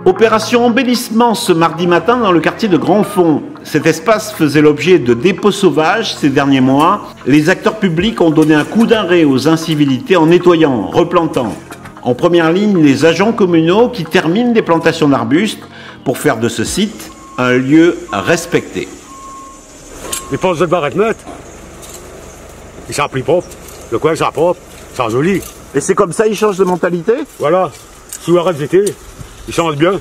Opération embellissement ce mardi matin dans le quartier de Grandfond. Cet espace faisait l'objet de dépôts sauvages ces derniers mois. Les acteurs publics ont donné un coup d'arrêt aux incivilités en nettoyant, replantant. En première ligne, les agents communaux qui terminent des plantations d'arbustes pour faire de ce site un lieu respecté. Les postes de barrette mettre, ils sont plus propres, le coin c'est propre, c'est joli. Et c'est comme ça, ils changent de mentalité? Voilà, sous la RFVT, ils changent bien.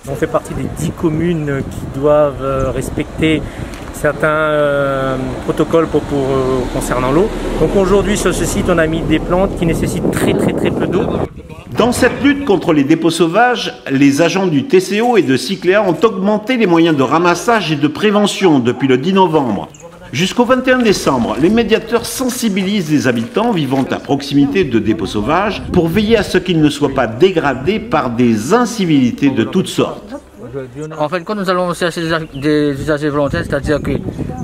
On fait partie des 10 communes qui doivent respecter certains protocoles concernant l'eau. Donc aujourd'hui sur ce site on a mis des plantes qui nécessitent très peu d'eau. Dans cette lutte contre les dépôts sauvages, les agents du TCO et de Cycléa ont augmenté les moyens de ramassage et de prévention depuis le 10 novembre. Jusqu'au 21 décembre, les médiateurs sensibilisent les habitants vivant à proximité de dépôts sauvages pour veiller à ce qu'ils ne soient pas dégradés par des incivilités de toutes sortes. En fait, quand nous allons chercher des usagers volontaires, c'est-à-dire que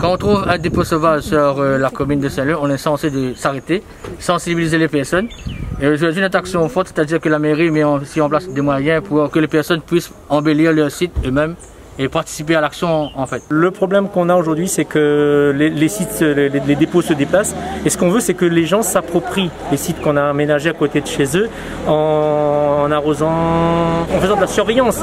quand on trouve un dépôt sauvage sur la commune de Saint-Leu, on est censé s'arrêter, sensibiliser les personnes. Et aujourd'hui, une action forte, c'est-à-dire que la mairie met aussi en place des moyens pour que les personnes puissent embellir leur site eux-mêmes et participer à l'action en fait. Le problème qu'on a aujourd'hui, c'est que les dépôts se déplacent. Et ce qu'on veut, c'est que les gens s'approprient les sites qu'on a aménagés à côté de chez eux en arrosant, en faisant de la surveillance.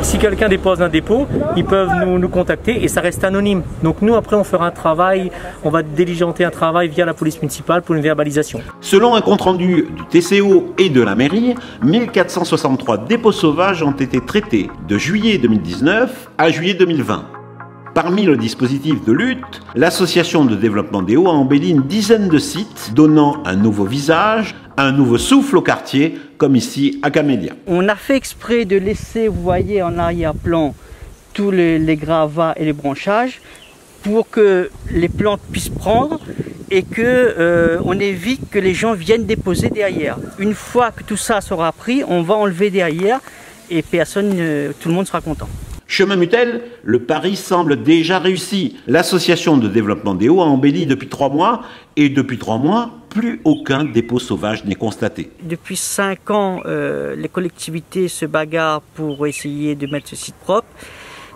Si quelqu'un dépose un dépôt, ils peuvent nous contacter et ça reste anonyme. Donc nous, après, on fera un travail, on va diligenter un travail via la police municipale pour une verbalisation. Selon un compte-rendu du TCO et de la mairie, 1463 dépôts sauvages ont été traités de juillet 2019 à juillet 2020. Parmi le dispositif de lutte, l'association de développement des Hauts a embelli une dizaine de sites, donnant un nouveau visage, un nouveau souffle au quartier, comme ici à Camélia. On a fait exprès de laisser, vous voyez en arrière-plan, tous les gravats et les branchages, pour que les plantes puissent prendre et que on évite que les gens viennent déposer derrière. Une fois que tout ça sera pris, on va enlever derrière et personne, tout le monde sera content. Chemin Mutel, le pari semble déjà réussi. L'association de développement des Hauts a embelli depuis 3 mois et depuis 3 mois, plus aucun dépôt sauvage n'est constaté. Depuis 5 ans, les collectivités se bagarrent pour essayer de mettre ce site propre.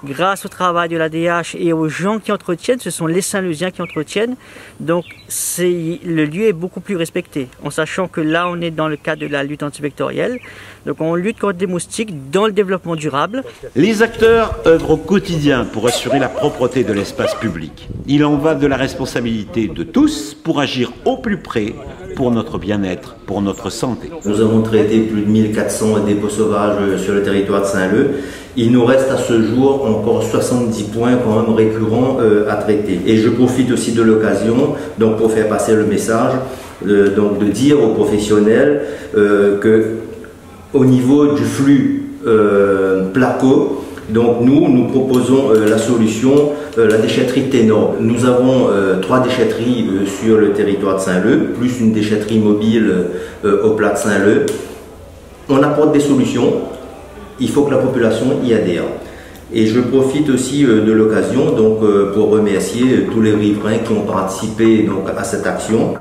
Grâce au travail de l'ADH et aux gens qui entretiennent, ce sont les Saint-Leusiens qui entretiennent, donc le lieu est beaucoup plus respecté, en sachant que là on est dans le cadre de la lutte antivectorielle, donc on lutte contre des moustiques dans le développement durable. Les acteurs œuvrent au quotidien pour assurer la propreté de l'espace public. Il en va de la responsabilité de tous pour agir au plus près pour notre bien-être, pour notre santé. Nous avons traité plus de 1400 dépôts sauvages sur le territoire de Saint-Leu. Il nous reste à ce jour encore 70 points quand même récurrents à traiter. Et je profite aussi de l'occasion donc pour faire passer le message, donc de dire aux professionnels que au niveau du flux placo, donc nous proposons la solution, la déchetterie Ténor. Nous avons 3 déchetteries sur le territoire de Saint-Leu, plus une déchetterie mobile au plat de Saint-Leu. On apporte des solutions, il faut que la population y adhère. Et je profite aussi de l'occasion donc pour remercier tous les riverains qui ont participé donc à cette action.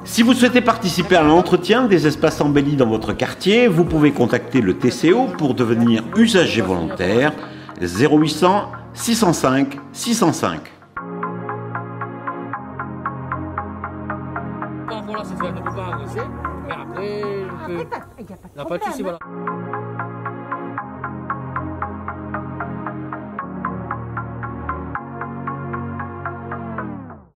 Si vous souhaitez participer à l'entretien des espaces embellis dans votre quartier, vous pouvez contacter le TCO pour devenir usager volontaire 0800 605 605. Voilà, c'est ça, on ne peut pas arroser, mais après, on n'a pas de souci, voilà.